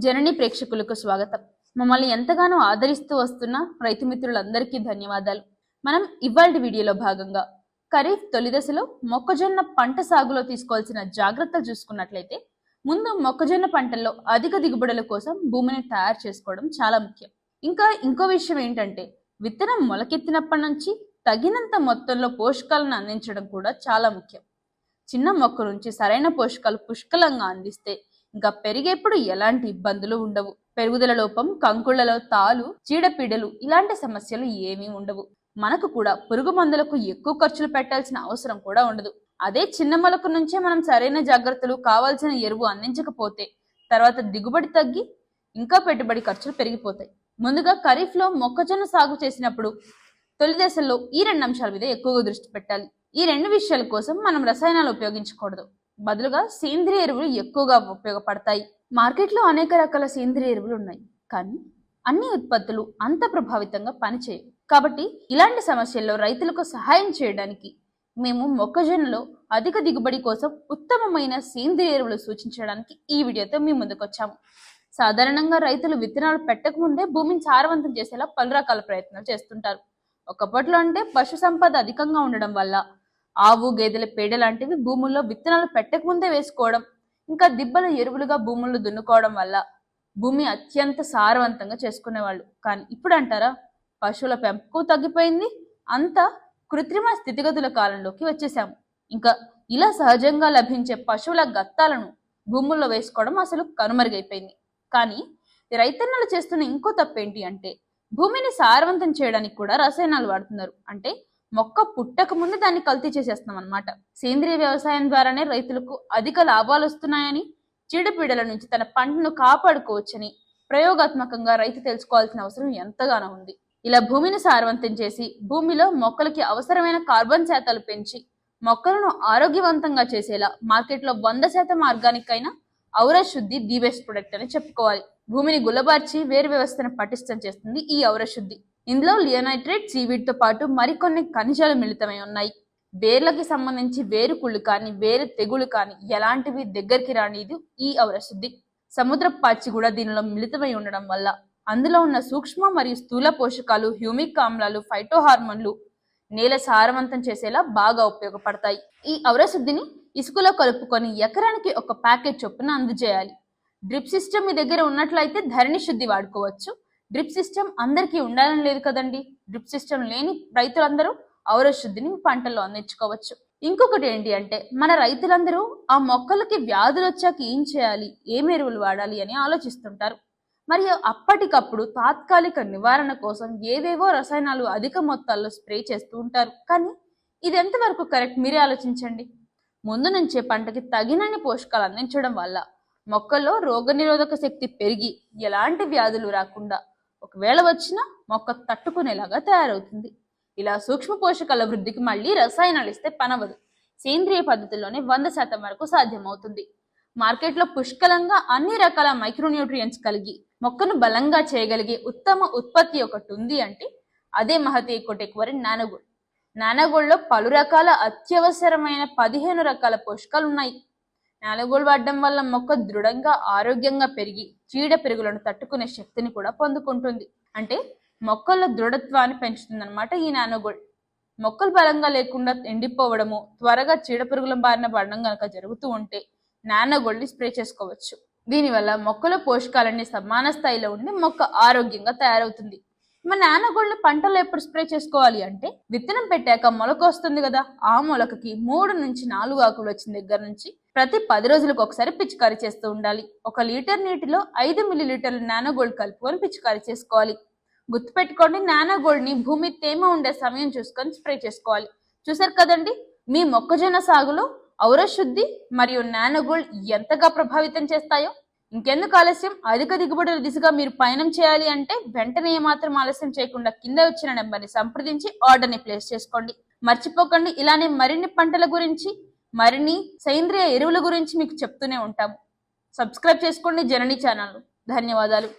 జనని ప్రేక్షకులకు స్వాగతం. మమ్మల్ని ఎంతగానో ఆదరిస్తూ వస్తున్న రైతు మిత్రులందరికీ ధన్యవాదాలు. మనం ఇవాల్టి వీడియోలో భాగంగా ఖరీఫ్ తొలి దశలో మొక్కజొన్న పంట సాగులో తీసుకోవాల్సిన జాగ్రత్తలు చూసుకున్నట్లయితే, ముందు మొక్కజొన్న పంటల్లో అధిక దిగుబడుల కోసం భూమిని తయారు చేసుకోవడం చాలా ముఖ్యం. ఇంకో విషయం ఏంటంటే, విత్తనం మొలకెత్తినప్పటి నుంచి తగినంత మొత్తంలో పోషకాలను అందించడం కూడా చాలా ముఖ్యం. చిన్న మొక్క నుంచి సరైన పోషకాలు పుష్కలంగా అందిస్తే ఇంకా పెరిగేప్పుడు ఎలాంటి ఇబ్బందులు ఉండవు. పెరుగుదల లోపం, కంకుళ్లలో తాలు, చీడపీడలు ఇలాంటి సమస్యలు ఏమీ ఉండవు. మనకు కూడా పురుగు మందులకు ఎక్కువ ఖర్చులు పెట్టాల్సిన అవసరం కూడా ఉండదు. అదే చిన్న మొలక నుంచే మనం సరైన జాగ్రత్తలు, కావాల్సిన ఎరువు అందించకపోతే తర్వాత దిగుబడి తగ్గి ఇంకా పెట్టుబడి ఖర్చులు పెరిగిపోతాయి. ముందుగా ఖరీఫ్ లో మొక్కజొన్న సాగు చేసినప్పుడు తొలి దశల్లో ఈ 2 అంశాల మీద ఎక్కువగా దృష్టి పెట్టాలి. ఈ 2 విషయాల కోసం మనం రసాయనాలు ఉపయోగించకూడదు. బదులుగా సేంద్రియ ఎరువులు ఎక్కువగా ఉపయోగపడతాయి. మార్కెట్లో అనేక రకాల సేంద్రియ ఎరువులు ఉన్నాయి, కానీ అన్ని ఉత్పత్తులు అంత ప్రభావితంగా పనిచేయవు. కాబట్టి ఇలాంటి సమస్యల్లో రైతులకు సహాయం చేయడానికి మేము మొక్కజొన్నలో అధిక దిగుబడి కోసం ఉత్తమమైన సేంద్రియ ఎరువులు సూచించడానికి ఈ వీడియోతో మీ ముందుకు వచ్చాము. సాధారణంగా రైతులు విత్తనాలు పెట్టక ముందే భూమిని సారవంతం చేసేలా పలు రకాల ప్రయత్నాలు చేస్తుంటారు. ఒకప్పట్లో అంటే పశు సంపద అధికంగా ఉండడం వల్ల ఆవు, గేదెల పేడ లాంటివి భూముల్లో విత్తనాలు పెట్టకముందే వేసుకోవడం, ఇంకా దిబ్బల ఎరువులుగా భూముల్లో దున్నుకోవడం వల్ల భూమి అత్యంత సారవంతంగా చేసుకునేవాళ్ళు. కానీ ఇప్పుడు అంటారా, పశువుల పెంపకం తగ్గిపోయింది, అంతా కృత్రిమ స్థితిగతుల కాలంలోకి వచ్చేసాము. ఇంకా ఇలా సహజంగా లభించే పశువుల గత్తాలను భూముల్లో వేసుకోవడం అసలు కనుమరుగైపోయింది. కానీ రైతన్నలు చేస్తున్న ఇంకో తప్పేంటి అంటే, భూమిని సారవంతం చేయడానికి కూడా రసాయనాలు వాడుతున్నారు. అంటే మొక్క పుట్టక ముందు దాన్ని కల్తీ చేసేస్తున్నాం అనమాట. సేంద్రియ వ్యవసాయం ద్వారానే రైతులకు అధిక లాభాలు వస్తున్నాయని, చీడపీడల నుంచి తన పంటను కాపాడుకోవచ్చని ప్రయోగాత్మకంగా రైతు తెలుసుకోవాల్సిన అవసరం ఎంతగానో ఉంది. ఇలా భూమిని సారవంతం చేసి భూమిలో మొక్కలకి అవసరమైన కార్బన్ శాతాలు పెంచి మొక్కలను ఆరోగ్యవంతంగా చేసేలా మార్కెట్లో 100% ఆర్గానిక్ అయిన ఔర శుద్ధి ది బెస్ట్ ప్రొడక్ట్ అని చెప్పుకోవాలి. భూమిని గుల్లబార్చి వేరు వ్యవస్థను పటిష్టం చేస్తుంది ఈ ఔర శుద్ధి. ఇందులో లియోనైట్రేట్, సీవీడ్ తో పాటు మరికొన్ని ఖనిజాలు మిళితమై ఉన్నాయి. వేర్లకి సంబంధించి వేరు కుళ్ళు కానీ, వేరు తెగులు కానీ ఎలాంటివి దగ్గరికి రానిది ఈ ఔర శుద్ధి. సముద్ర పాచి కూడా దీనిలో మిళితమై ఉండడం వల్ల అందులో ఉన్న సూక్ష్మ మరియు స్థూల పోషకాలు, హ్యూమిక్ ఆమ్లాలు, ఫైటో హార్మోన్లు నేల సారవంతం చేసేలా బాగా ఉపయోగపడతాయి. ఈ ఔర శుద్ధిని ఇసుకలో కలుపుకొని ఎకరానికి 1 ప్యాకెట్ చొప్పున అందజేయాలి. డ్రిప్ సిస్టమ్ మీ దగ్గర ఉన్నట్లయితే ధరణి శుద్ధి వాడుకోవచ్చు. డ్రిప్ సిస్టమ్ అందరికీ ఉండాలని లేదు కదండి. డ్రిప్ సిస్టమ్ లేని రైతులందరూ ఔర శుద్ధిని పంటల్లో అందించుకోవచ్చు. ఇంకొకటి ఏంటి అంటే, మన రైతులందరూ ఆ మొక్కలకి వ్యాధులు వచ్చాక ఏం చేయాలి, ఏం ఎరువులు వాడాలి అని ఆలోచిస్తుంటారు. మరియు అప్పటికప్పుడు తాత్కాలిక నివారణ కోసం ఏవేవో రసాయనాలు అధిక మొత్తాల్లో స్ప్రే చేస్తూ ఉంటారు. కానీ ఇది ఎంతవరకు కరెక్ట్ మీరే ఆలోచించండి. ముందు నుంచే పంటకి తగినన్ని పోషకాలు అందించడం వల్ల మొక్కల్లో రోగనిరోధక శక్తి పెరిగి ఎలాంటి వ్యాధులు రాకుండా, ఒకవేళ వచ్చినా మొక్క తట్టుకునేలాగా తయారవుతుంది. ఇలా సూక్ష్మ పోషకాల వృద్ధికి మళ్ళీ రసాయనాలు ఇస్తే పనవదు. సేంద్రియ పద్ధతిలోనే 100% వరకు సాధ్యమవుతుంది. మార్కెట్లో పుష్కలంగా అన్ని రకాల మైక్రోన్యూట్రియంట్స్ కలిగి మొక్కను బలంగా చేయగలిగే ఉత్తమ ఉత్పత్తి ఒకటి ఉంది అంటే అదే మహతి ఎకోటెక్ వారి నానోగోల్డ్. నానోగోల్డ్లో పలు రకాల అత్యవసరమైన 15 రకాల పోషకాలు ఉన్నాయి. నానోగోల్డ్ వాడడం వల్ల మొక్క దృఢంగా, ఆరోగ్యంగా పెరిగి చీడ పెరుగులను తట్టుకునే శక్తిని కూడా పొందుకుంటుంది. అంటే మొక్కల దృఢత్వాన్ని పెంచుతుంది అనమాట ఈ నానోగోల్డ్. మొక్కలు బలంగా లేకుండా ఎండిపోవడము, త్వరగా చీడ పెరుగుల బారిన పడడం కనుక జరుగుతూ ఉంటే నానోగోల్డ్ని స్ప్రే చేసుకోవచ్చు. దీనివల్ల మొక్కల పోషకాలన్నీ సమాన స్థాయిలో ఉండి మొక్క ఆరోగ్యంగా తయారవుతుంది. మన నానోగోల్డ్ పంటలో ఎప్పుడు స్ప్రే చేసుకోవాలి అంటే, విత్తనం పెట్టాక మొలక వస్తుంది కదా, ఆ మొలకకి 3 నుంచి 4 ఆకులు వచ్చిన దగ్గర నుంచి ప్రతి 10 రోజులకు ఒకసారి పిచికారీ చేస్తూ ఉండాలి. 1 లీటర్ నీటిలో 5 మిల్లీలీటర్ల నానోగోల్డ్ కలుపుకొని పిచికారీ చేసుకోవాలి. గుర్తుపెట్టుకోండి, నానోగోల్డ్ ని భూమి తేమ ఉండే సమయం చూసుకొని స్ప్రే చేసుకోవాలి. చూసారు కదండి, మీ మొక్కజొన్న సాగులో ఔర శుద్ధి మరియు నానోగోల్డ్ ఎంతగా ప్రభావితం చేస్తాయో. ఇంకెందుకు ఆలస్యం, అధిక దిగుబడుల దిశగా మీరు పయనం చేయాలి అంటే వెంటనే ఏమాత్రం ఆలస్యం చేయకుండా కింద వచ్చిన నెంబర్ని సంప్రదించి ఆర్డర్ని ప్లేస్ చేసుకోండి. మర్చిపోకండి, ఇలానే మరిన్ని పంటల గురించి, మరిన్ని సేంద్రియ ఎరువుల గురించి మీకు చెప్తూనే ఉంటాము. సబ్స్క్రైబ్ చేసుకోండి జనని ఛానల్. ధన్యవాదాలు.